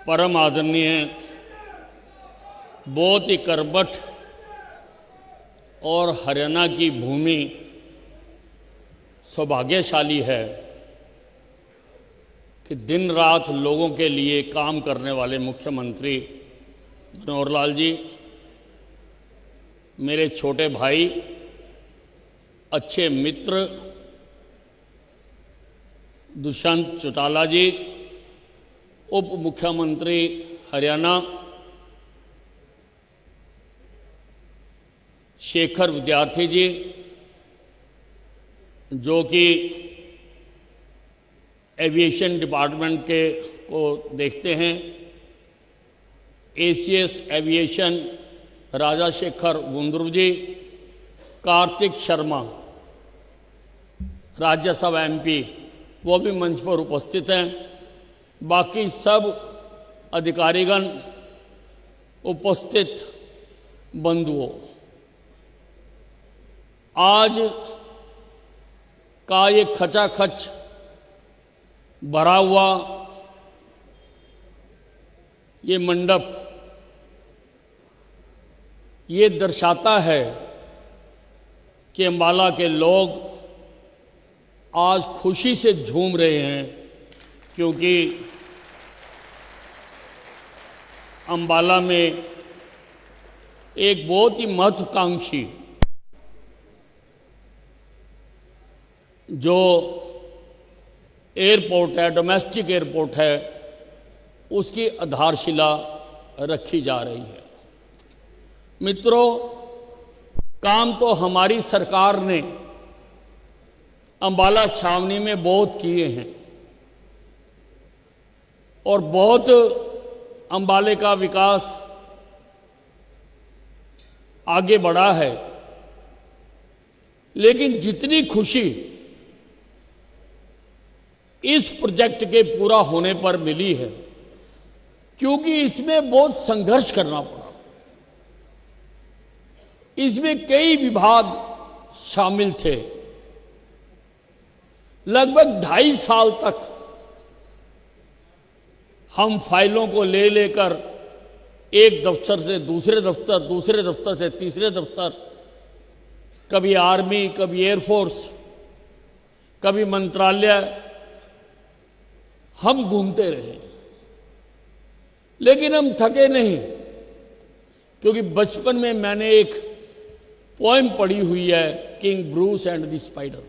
परम आदरणीय, बहुत ही करबट और हरियाणा की भूमि सौभाग्यशाली है कि दिन रात लोगों के लिए काम करने वाले मुख्यमंत्री मनोहर लाल जी, मेरे छोटे भाई, अच्छे मित्र दुष्यंत चौटाला जी, उप मुख्यमंत्री हरियाणा शेखर विद्यार्थी जी, जो कि एविएशन डिपार्टमेंट के को देखते हैं, एसीएस एविएशन राजा शेखर गुंदरू जी, कार्तिक शर्मा राज्यसभा एमपी, वो भी मंच पर उपस्थित हैं, बाकी सब अधिकारीगण, उपस्थित बंधुओं, आज का ये खचाखच भरा हुआ ये मंडप ये दर्शाता है कि अंबाला के लोग आज खुशी से झूम रहे हैं, क्योंकि अंबाला में एक बहुत ही महत्वाकांक्षी जो एयरपोर्ट है, डोमेस्टिक एयरपोर्ट है, उसकी आधारशिला रखी जा रही है। मित्रों, काम तो हमारी सरकार ने अंबाला छावनी में बहुत किए हैं और बहुत अंबाले का विकास आगे बढ़ा है, लेकिन जितनी खुशी इस प्रोजेक्ट के पूरा होने पर मिली है, क्योंकि इसमें बहुत संघर्ष करना पड़ा, इसमें कई विभाग शामिल थे, लगभग 2.5 साल तक हम फाइलों को ले लेकर एक दफ्तर से दूसरे दफ्तर, दूसरे दफ्तर से तीसरे दफ्तर, कभी आर्मी, कभी एयरफोर्स, कभी मंत्रालय, हम घूमते रहे, लेकिन हम थके नहीं, क्योंकि बचपन में मैंने एक पोएम पढ़ी हुई है, king Bruce and the spider.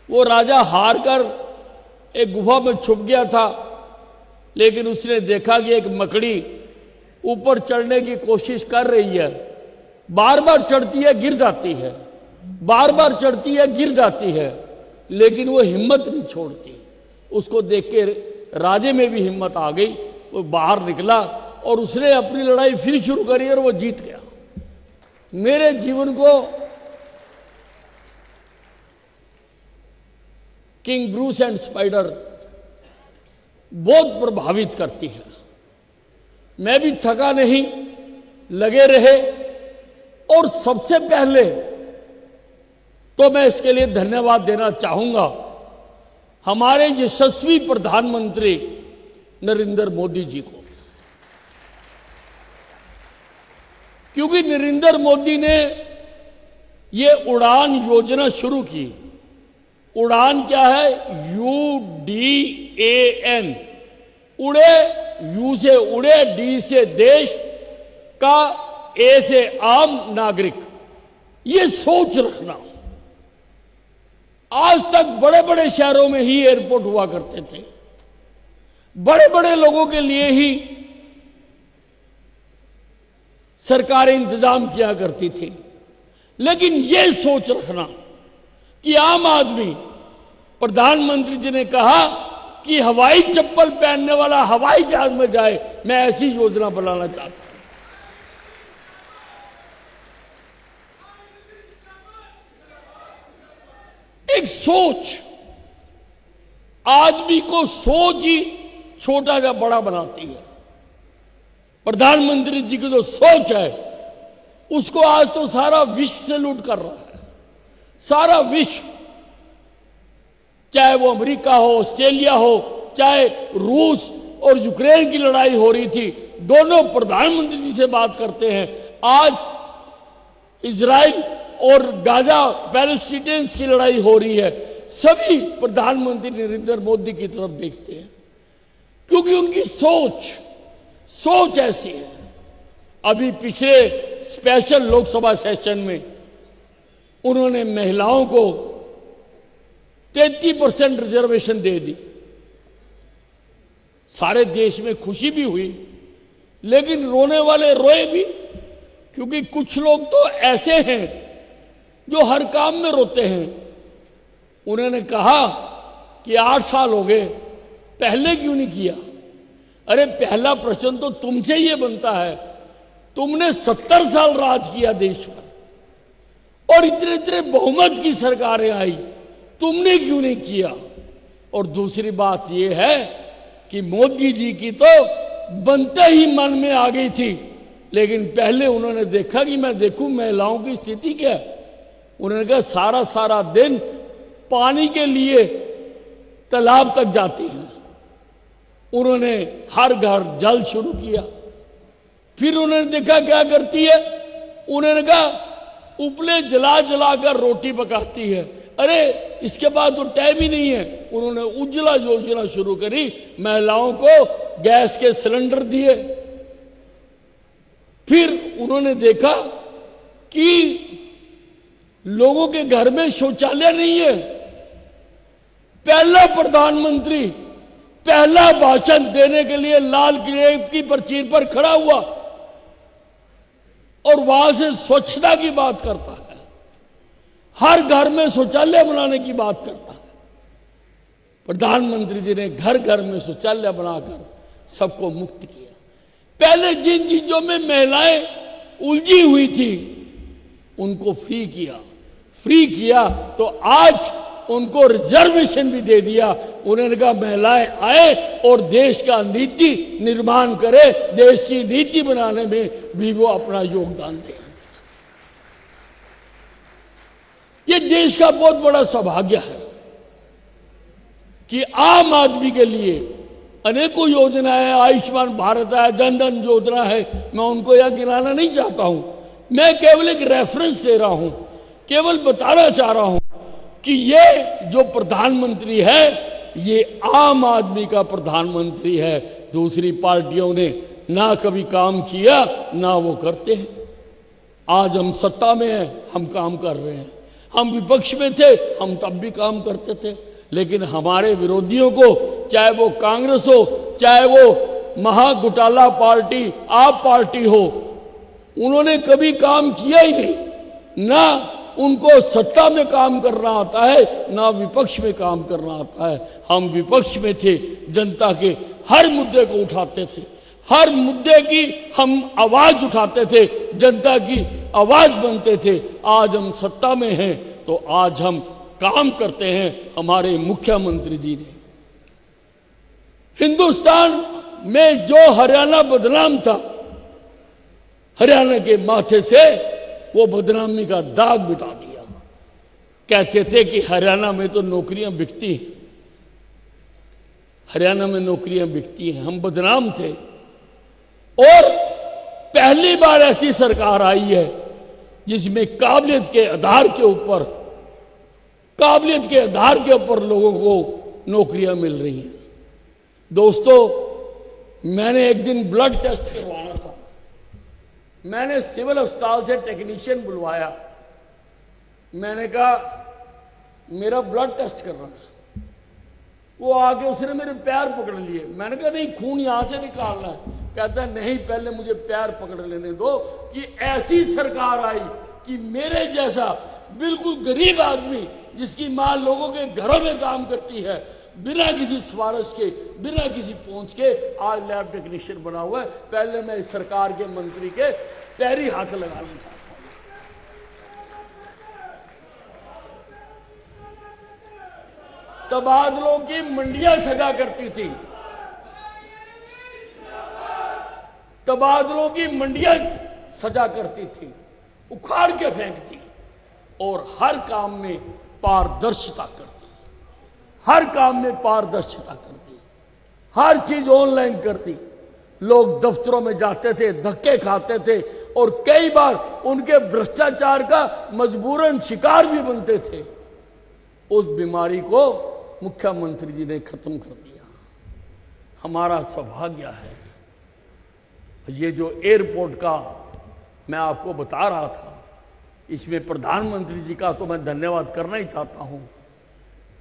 वो राजा हार कर एक गुफा में छुप गया था, लेकिन उसने देखा कि एक मकड़ी ऊपर चढ़ने की कोशिश कर रही है, बार बार चढ़ती है, गिर जाती है, बार बार चढ़ती है, गिर जाती है, लेकिन वो हिम्मत नहीं छोड़ती। उसको देख के राजे में भी हिम्मत आ गई, वो बाहर निकला और उसने अपनी लड़ाई फिर शुरू करी और वो जीत गया। मेरे जीवन को किंग ब्रूस एंड स्पाइडर बहुत प्रभावित करती है। मैं भी थका नहीं, लगे रहे, और सबसे पहले तो मैं इसके लिए धन्यवाद देना चाहूंगा हमारे यशस्वी प्रधानमंत्री नरेंद्र मोदी जी को, क्योंकि नरेंद्र मोदी ने ये उड़ान योजना शुरू की। उड़ान क्या है? UDAN, उड़े, यू से उड़े, डी से देश का, ए से आम नागरिक। ये सोच रखना, आज तक बड़े बड़े शहरों में ही एयरपोर्ट हुआ करते थे, बड़े बड़े लोगों के लिए ही सरकारें इंतजाम किया करती थी, लेकिन ये सोच रखना कि आम आदमी, प्रधानमंत्री जी ने कहा कि हवाई चप्पल पहनने वाला हवाई जहाज में जाए, मैं ऐसी योजना बनाना चाहता हूं। एक सोच, आदमी को सोच ही छोटा या बड़ा बनाती है। प्रधानमंत्री जी की जो सोच है, उसको आज तो सारा विश्व सैल्यूट कर रहा है। सारा विश्व चाहे वो अमेरिका हो, ऑस्ट्रेलिया हो, चाहे रूस और यूक्रेन की लड़ाई हो रही थी, दोनों प्रधानमंत्री जी से बात करते हैं। आज इजराइल और गाजा पैलेस्टीनियंस की लड़ाई हो रही है, सभी प्रधानमंत्री नरेंद्र मोदी की तरफ देखते हैं, क्योंकि उनकी सोच ऐसी है। अभी पिछले स्पेशल लोकसभा सेशन में उन्होंने महिलाओं को 33% रिजर्वेशन दे दी। सारे देश में खुशी भी हुई, लेकिन रोने वाले रोए भी, क्योंकि कुछ लोग तो ऐसे हैं जो हर काम में रोते हैं। उन्होंने कहा कि 8 साल हो गए, पहले क्यों नहीं किया? अरे पहला प्रश्न तो तुमसे ये बनता है, तुमने 70 साल राज किया देश पर और इतने इतने बहुमत की सरकारें आई, तुमने क्यों नहीं किया? और दूसरी बात यह है कि मोदी जी की तो बनते ही मन में आ गई थी, लेकिन पहले उन्होंने देखा कि मैं देखूं महिलाओं की स्थिति क्या है। उन्होंने कहा सारा दिन पानी के लिए तालाब तक जाती हैं। उन्होंने हर घर जल शुरू किया। फिर उन्होंने देखा क्या करती है, उन्होंने कहा उपले जला जला कर रोटी पकाती है। अरे इसके बाद तो टाइम ही नहीं है। उन्होंने उज्ज्वला योजना शुरू करी, महिलाओं को गैस के सिलेंडर दिए। फिर उन्होंने देखा कि लोगों के घर में शौचालय नहीं है। पहला प्रधानमंत्री पहला भाषण देने के लिए लाल किले की प्राचीर पर खड़ा हुआ और वहां से स्वच्छता की बात करता है, हर घर में शौचालय बनाने की बात करता है। प्रधानमंत्री जी ने घर घर में शौचालय बनाकर सबको मुक्त किया। पहले जिन चीजों में महिलाएं उलझी हुई थी उनको फ्री किया तो आज उनको रिजर्वेशन भी दे दिया। उन्होंने कहा महिलाएं आए और देश का नीति निर्माण करे, देश की नीति बनाने में भी वो अपना योगदान दें। ये देश का बहुत बड़ा सौभाग्य है कि आम आदमी के लिए अनेकों योजनाएं, आयुष्मान भारत है, जन धन योजना है, मैं उनको यहां गिनाना नहीं चाहता हूं। मैं केवल एक रेफरेंस दे रहा हूं, केवल बताना चाह रहा हूं कि ये जो प्रधानमंत्री है ये आम आदमी का प्रधानमंत्री है। दूसरी पार्टियों ने ना कभी काम किया ना वो करते हैं। आज हम सत्ता में हैं, हम काम कर रहे हैं। हम विपक्ष में थे, हम तब भी काम करते थे, लेकिन हमारे विरोधियों को, चाहे वो कांग्रेस हो, चाहे वो महाघोटाला पार्टी आप पार्टी हो, उन्होंने कभी काम किया ही नहीं। ना उनको सत्ता में काम करना आता है, ना विपक्ष में काम करना आता है। हम विपक्ष में थे, जनता के हर मुद्दे को उठाते थे, हर मुद्दे की हम आवाज उठाते थे, जनता की आवाज बनते थे। आज हम सत्ता में हैं तो आज हम काम करते हैं। हमारे मुख्यमंत्री जी ने हिंदुस्तान में जो हरियाणा बदनाम था, हरियाणा के माथे से वो बदनामी का दाग मिटा दिया। कहते थे कि हरियाणा में तो नौकरियां बिकती हैं, हरियाणा में नौकरियां बिकती हैं। हम बदनाम थे और पहली बार ऐसी सरकार आई है जिसमें काबिलियत के आधार के ऊपर लोगों को नौकरियां मिल रही हैं। दोस्तों, मैंने एक दिन ब्लड टेस्ट करवाना था। मैंने सिविल अस्पताल से टेक्नीशियन बुलवाया। मैंने कहा मेरा ब्लड टेस्ट करना है। वो आके उसने मेरे पैर पकड़ लिए। मैंने कहा नहीं, खून यहां से निकालना है। कहता है नहीं, पहले मुझे पैर पकड़ लेने दो कि ऐसी सरकार आई कि मेरे जैसा बिल्कुल गरीब आदमी, जिसकी मां लोगों के घरों में काम करती है, बिना किसी सिफारिश के, बिना किसी पहुंच के आज लैब टेक्नीशियन बना हुआ है। पहले मैं इस सरकार के मंत्री के पैरी हाथ लगाना चाहता हूं। तबादलों की मंडियां सजा करती थी, तबादलों की मंडियां सजा करती थी, उखाड़ के फेंकती और हर काम में पारदर्शिता करती। हर काम में पारदर्शिता कर दी, हर चीज ऑनलाइन कर दी। लोग दफ्तरों में जाते थे, धक्के खाते थे और कई बार उनके भ्रष्टाचार का मजबूरन शिकार भी बनते थे। उस बीमारी को मुख्यमंत्री जी ने खत्म कर दिया। हमारा सौभाग्य है। ये जो एयरपोर्ट का मैं आपको बता रहा था, इसमें प्रधानमंत्री जी का तो मैं धन्यवाद करना ही चाहता हूं।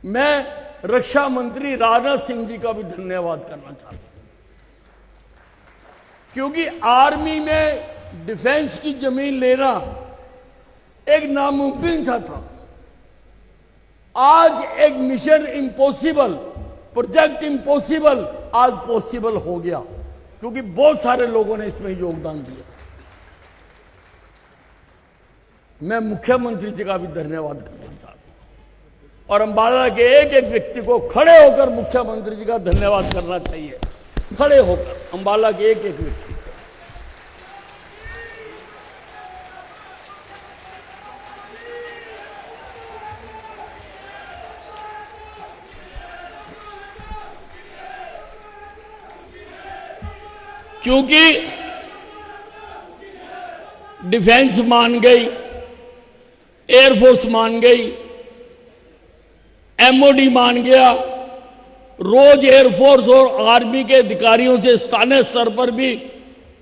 मैं रक्षा मंत्री राजनाथ सिंह जी का भी धन्यवाद करना चाहता हूं, क्योंकि आर्मी में डिफेंस की जमीन लेना एक नामुमकिन सा था। आज एक मिशन इम्पॉसिबल, प्रोजेक्ट इम्पॉसिबल आज पॉसिबल हो गया, क्योंकि बहुत सारे लोगों ने इसमें योगदान दिया। मैं मुख्यमंत्री जी का भी धन्यवाद करना चाहता हूं और अंबाला के एक एक व्यक्ति को खड़े होकर मुख्यमंत्री जी का धन्यवाद करना चाहिए। खड़े होकर अंबाला के एक एक व्यक्ति को। क्योंकि डिफेंस मान गई, एयरफोर्स मान गई, एमओडी मान गया। रोज एयरफोर्स और आर्मी के अधिकारियों से स्थानीय स्तर पर भी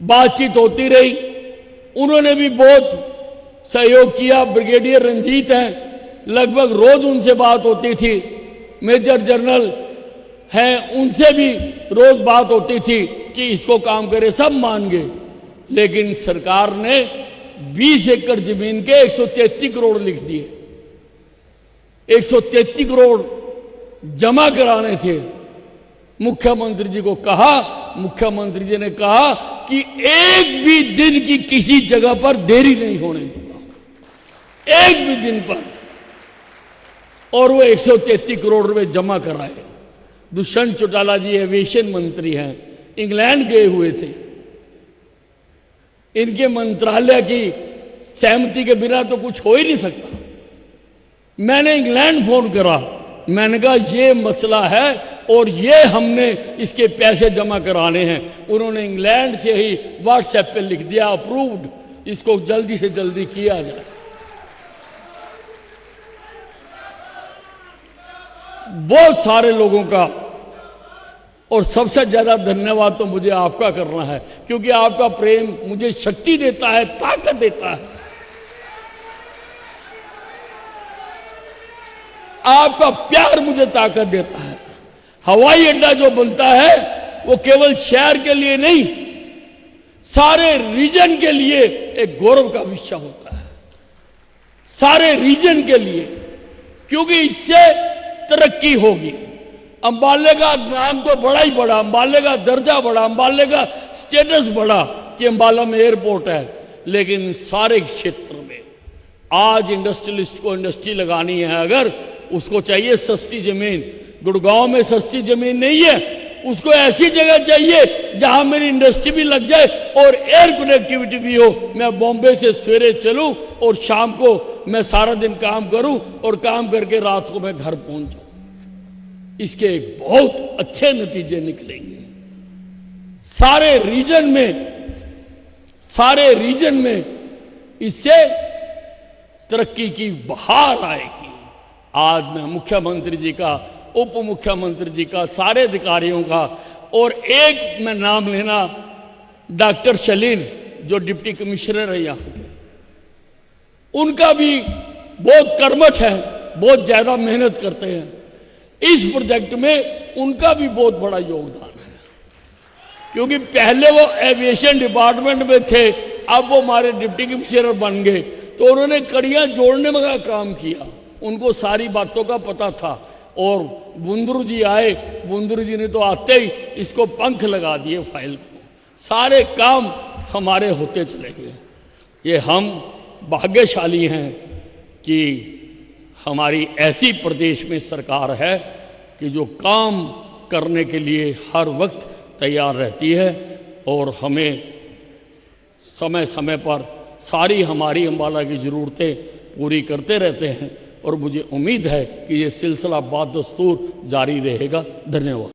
बातचीत होती रही। उन्होंने भी बहुत सहयोग किया। ब्रिगेडियर रंजीत हैं, लगभग रोज उनसे बात होती थी। मेजर जनरल हैं, उनसे भी रोज बात होती थी कि इसको काम करे। सब मान गए, लेकिन सरकार ने 20 एकड़ जमीन के 133 करोड़ लिख दिए। 133 करोड़ जमा कराने थे। मुख्यमंत्री जी को कहा, मुख्यमंत्री जी ने कहा कि एक भी दिन की किसी जगह पर देरी नहीं होने दूंगा, एक भी दिन पर। और वो 133 करोड़ रुपए जमा कराए। दुष्यंत चौटाला जी एविएशन मंत्री हैं, इंग्लैंड गए हुए थे। इनके मंत्रालय की सहमति के बिना तो कुछ हो ही नहीं सकता। मैंने इंग्लैंड फोन करा, मैंने कहा ये मसला है और ये हमने इसके पैसे जमा कराने हैं। उन्होंने इंग्लैंड से ही व्हाट्सएप पे लिख दिया, अप्रूव्ड, इसको जल्दी से जल्दी किया जाए। बहुत सारे लोगों का, और सबसे ज्यादा धन्यवाद तो मुझे आपका करना है, क्योंकि आपका प्रेम मुझे शक्ति देता है, ताकत देता है। आपका प्यार मुझे ताकत देता है। हवाई अड्डा जो बनता है वो केवल शहर के लिए नहीं, सारे रीजन के लिए एक गौरव का विषय होता है। सारे रीजन के लिए, क्योंकि इससे तरक्की होगी। अंबाले का नाम तो बड़ा ही बड़ा, अंबाले का दर्जा बड़ा, अंबाले का स्टेटस बड़ा कि अंबाला में एयरपोर्ट है। लेकिन सारे क्षेत्र में आज इंडस्ट्रियलिस्ट को इंडस्ट्री लगानी है, अगर उसको चाहिए सस्ती जमीन। गुड़गांव में सस्ती जमीन नहीं है, उसको ऐसी जगह चाहिए जहां मेरी इंडस्ट्री भी लग जाए और एयर कनेक्टिविटी भी हो। मैं बॉम्बे से सवेरे चलूं और शाम को मैं सारा दिन काम करूं और काम करके रात को मैं घर पहुंच जाऊं। इसके एक बहुत अच्छे नतीजे निकलेंगे। सारे रीजन में इससे तरक्की की बहार आएगी। आज मैं मुख्यमंत्री जी का, उप मुख्यमंत्री जी का, सारे अधिकारियों का, और एक मैं नाम लेना, डॉक्टर शलीन जो डिप्टी कमिश्नर है यहाँ के, उनका भी बहुत कर्मठ है, बहुत ज्यादा मेहनत करते हैं। इस प्रोजेक्ट में उनका भी बहुत बड़ा योगदान है, क्योंकि पहले वो एविएशन डिपार्टमेंट में थे, अब वो हमारे डिप्टी कमिश्नर बन गए, तो उन्होंने कड़ियां जोड़ने में का काम किया। उनको सारी बातों का पता था। और बुंदरू जी आए, बुंदरू जी ने तो आते ही इसको पंख लगा दिए फाइल को। सारे काम हमारे होते चले गए। ये हम भाग्यशाली हैं कि हमारी ऐसी प्रदेश में सरकार है कि जो काम करने के लिए हर वक्त तैयार रहती है और हमें समय समय पर सारी हमारी अंबाला की ज़रूरतें पूरी करते रहते हैं। और मुझे उम्मीद है कि ये सिलसिला बादस्तूर जारी रहेगा। धन्यवाद।